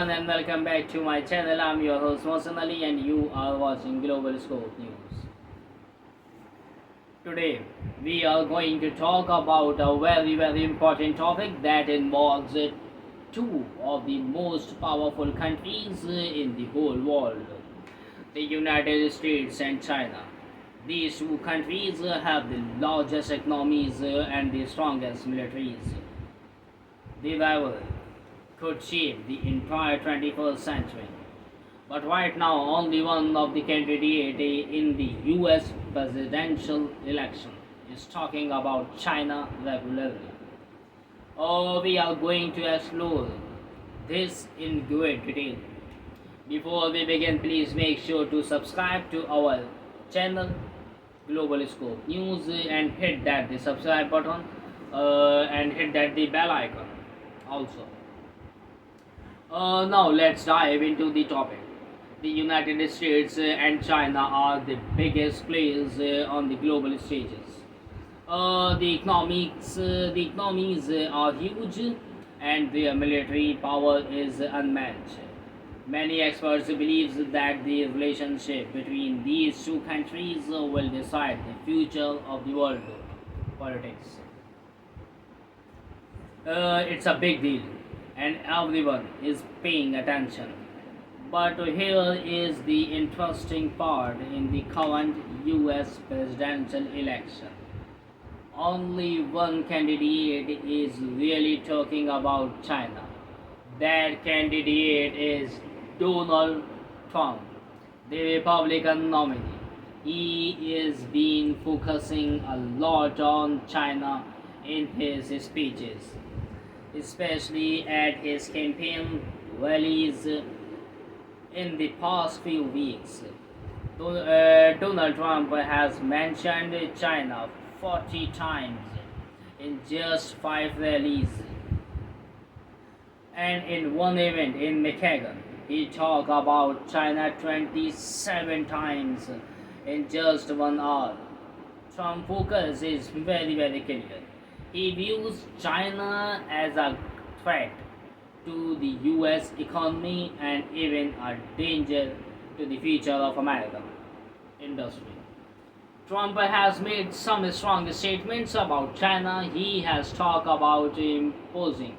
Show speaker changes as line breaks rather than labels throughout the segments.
everyone and welcome back to my channel. I'm your host Mohsen Ali and you are watching Global Scope News. Today we are going to talk about a very important topic that involves two of the most powerful countries in the whole world, the United States and China. These two countries have the largest economies and the strongest militaries. The rivalry could shape the entire 21st century. But right now, only one of the candidates in the US presidential election is talking about China regularly. Oh, we are going to explore this in great detail. Before we begin, please make sure to subscribe to our channel Global Scope News and hit that the subscribe button and hit that the bell icon also. Now let's dive into the topic. The United States and China are the biggest players on the global stages. The economies are huge, and their military power is unmatched. Many experts believe that the relationship between these two countries will decide the future of the world politics. It's a big deal, and everyone is paying attention. But here is the interesting part in the current US presidential election. Only one candidate is really talking about China. That candidate is Donald Trump, the Republican nominee. He is been focusing a lot on China in his speeches, especially at his campaign rallies in the past few weeks. Donald Trump has mentioned China 40 times in just 5 rallies, and in one event in Michigan, he talked about China 27 times in just 1 hour. Trump's focus is very clear. He views China as a threat to the US economy and even a danger to the future of American industry. Trump has made some strong statements about China. He has talked about imposing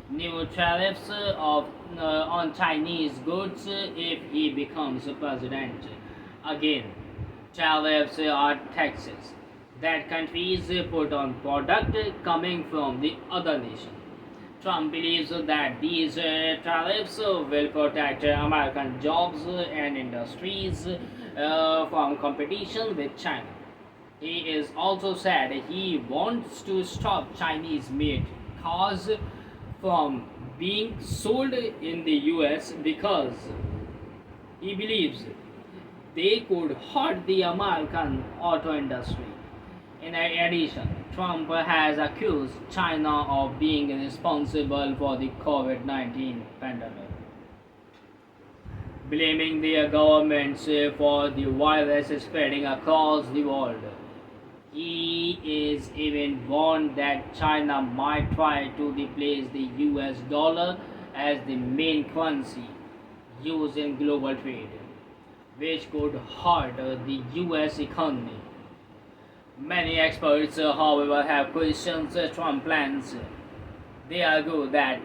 new tariffs on Chinese goods if he becomes president. Again, tariffs are taxes that countries put on product coming from the other nation. Trump believes that these tariffs will protect American jobs and industries from competition with China. He is also said he wants to stop Chinese made cars from being sold in the US because he believes they could hurt the American auto industry. In addition, Trump has accused China of being responsible for the COVID-19 pandemic, blaming their governments for the virus spreading across the world. He is even warned that China might try to replace the US dollar as the main currency used in global trade, which could hurt the US economy. Many experts, however, have questioned Trump's plans. They argue that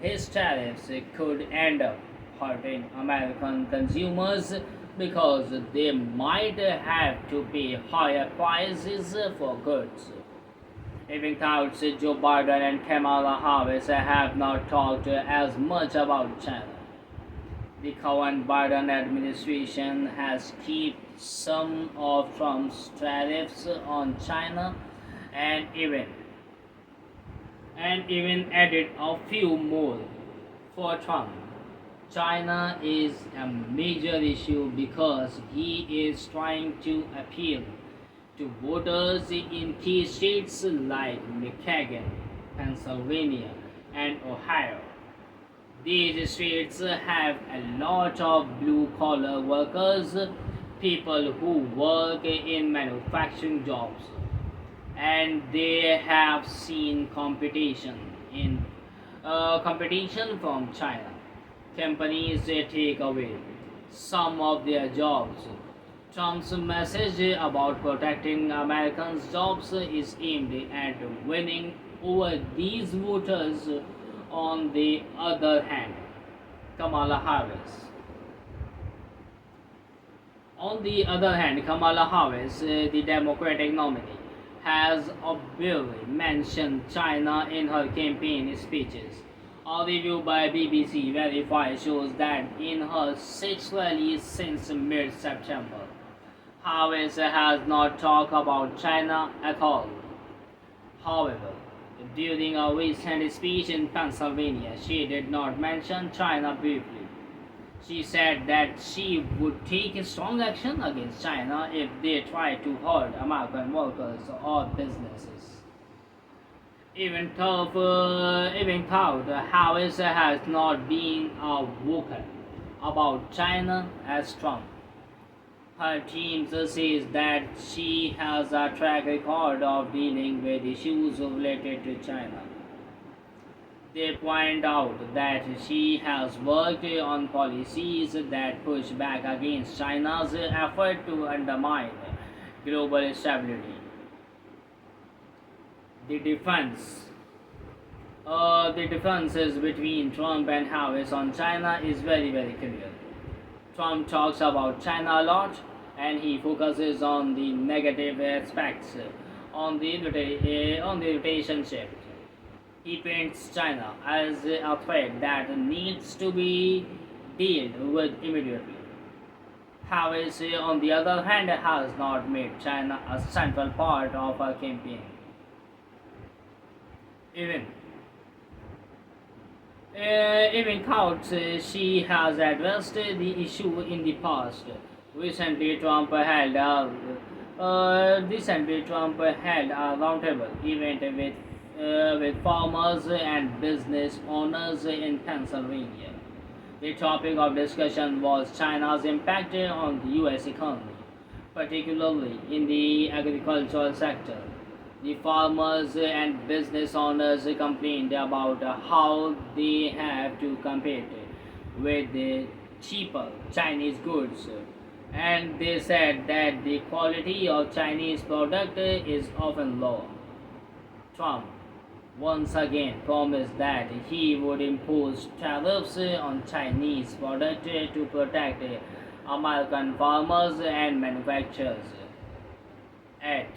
his tariffs could end up hurting American consumers because they might have to pay higher prices for goods. Even though Joe Biden and Kamala Harris have not talked as much about China, the current Biden administration has kept some of Trump's tariffs on China and even added a few more. For Trump, China is a major issue because he is trying to appeal to voters in key states like Michigan, Pennsylvania, and Ohio. These states have a lot of blue collar workers, people who work in manufacturing jobs, and they have seen competition from China. companies take away some of their jobs. Trump's message about protecting Americans' jobs is aimed at winning over these voters. On the other hand, Kamala Harris. On the other hand, Kamala Harris, the Democratic nominee, has obviously mentioned China in her campaign speeches. A review by BBC Verify shows that in her six rallies since mid September, Harris has not talked about China at all. However, during a recent speech in Pennsylvania, she did not mention China briefly. She said that she would take strong action against China if they try to hurt American workers or businesses. Even though Harris has not been vocal about China as Trump. Her team says that she has a track record of dealing with issues related to China. They point out that she has worked on policies that push back against China's effort to undermine global stability. The difference, the differences between Trump and Harris on China is very clear. Trump talks about China a lot, and he focuses on the negative aspects on the relationship. He paints China as a threat that needs to be dealt with immediately. Harris, on the other hand, has not made China a central part of her campaign. Even even thought she has addressed the issue in the past. Recently, Trump held a roundtable event with farmers and business owners in Pennsylvania. The topic of discussion was China's impact on the U.S. economy, particularly in the agricultural sector. The farmers and business owners complained about how they have to compete with the cheaper Chinese goods, and they said that the quality of Chinese product is often low. Trump once again promised that he would impose tariffs on Chinese products to protect American farmers and manufacturers. At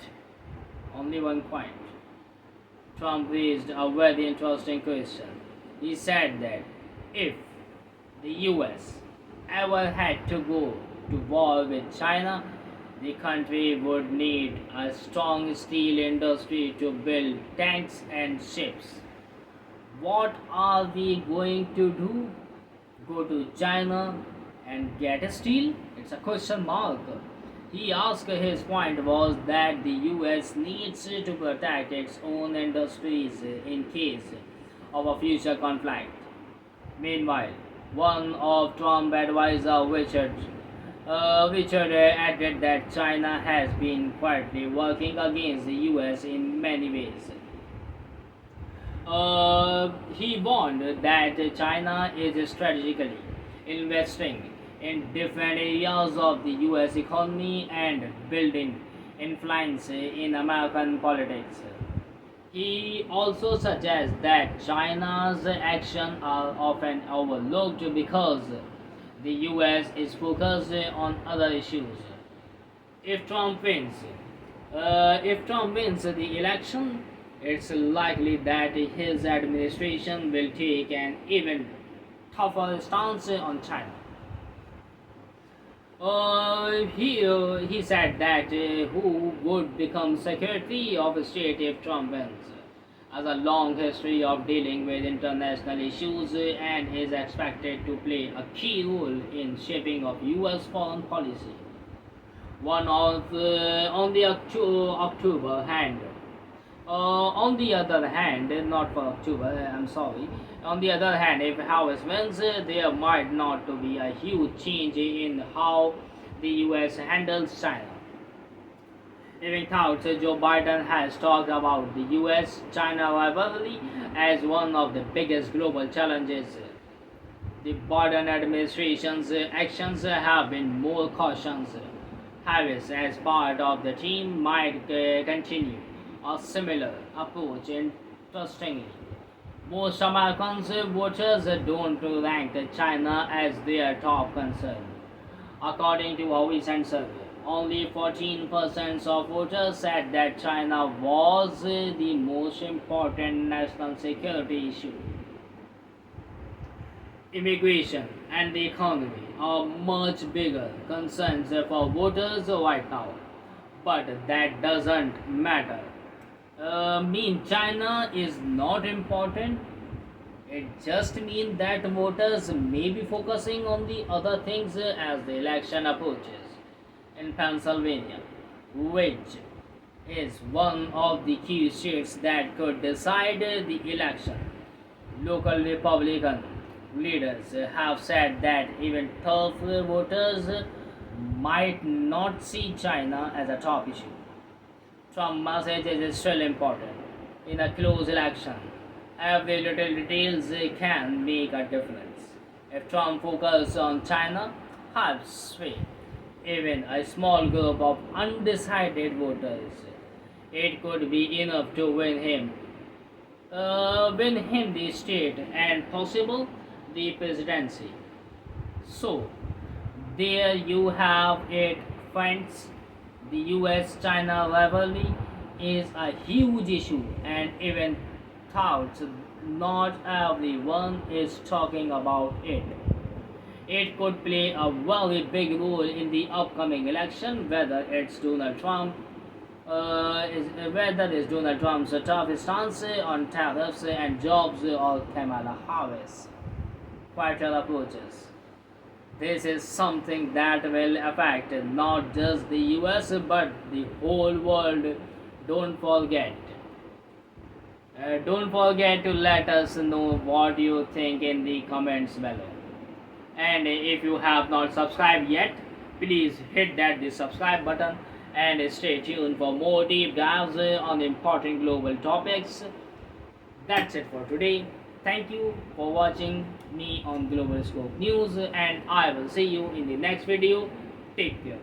only one point, Trump raised a very interesting question. He said that if the US ever had to go to war with China, the country would need a strong steel industry to build tanks and ships. What are we going to do? Go to China and get steel? It's a question mark. He asked his point was that the US needs to protect its own industries in case of a future conflict. Meanwhile, one of Trump advisor Richard added that China has been quietly working against the US in many ways. He warned that China is strategically investing in different areas of the US economy and building influence in American politics. He also suggests that China's actions are often overlooked because the US is focused on other issues. If Trump wins, if Trump wins the election, it's likely that his administration will take an even tougher stance on China. He said that who would become Secretary of State if Trump wins, has a long history of dealing with international issues and is expected to play a key role in shaping of U.S. foreign policy. One of on the October hand. On the other hand, not for October, I'm sorry. On the other hand, if Harris wins, there might not to be a huge change in how the US handles China. Even though Joe Biden has talked about the US China rivalry as one of the biggest global challenges, The Biden administration's actions have been more cautious. Harris, as part of the team, might continue a similar approach. Interestingly, most Americans voters don't rank China as their top concern. According to a recent survey, only 14% of voters said that China was the most important national security issue. Immigration and the economy are much bigger concerns for voters right now, but that doesn't matter. Mean China is not important. It just means that voters may be focusing on the other things as the election approaches. In Pennsylvania, which is one of the key states that could decide the election, local Republican leaders have said that even tough voters might not see China as a top issue. Trump's message is still important. In a close election, every little details can make a difference. If Trump focuses on China, helps sway even a small group of undecided voters, it could be enough to win him the state and possible the presidency. So, there you have it, friends. The US China rivalry is a huge issue, and even thoughts not everyone is talking about it. It could play a very big role in the upcoming election, whether it's Donald Trump's tough stance on tariffs and jobs or Kamala Harris' quieter approaches. This is something that will affect not just the US but the whole world. Don't forget. Don't forget to let us know what you think in the comments below. And if you have not subscribed yet, please hit the subscribe button and stay tuned for more deep dives on important global topics. That's it for today. Thank you for watching me on Global Scope News, and I will see you in the next video. Take care.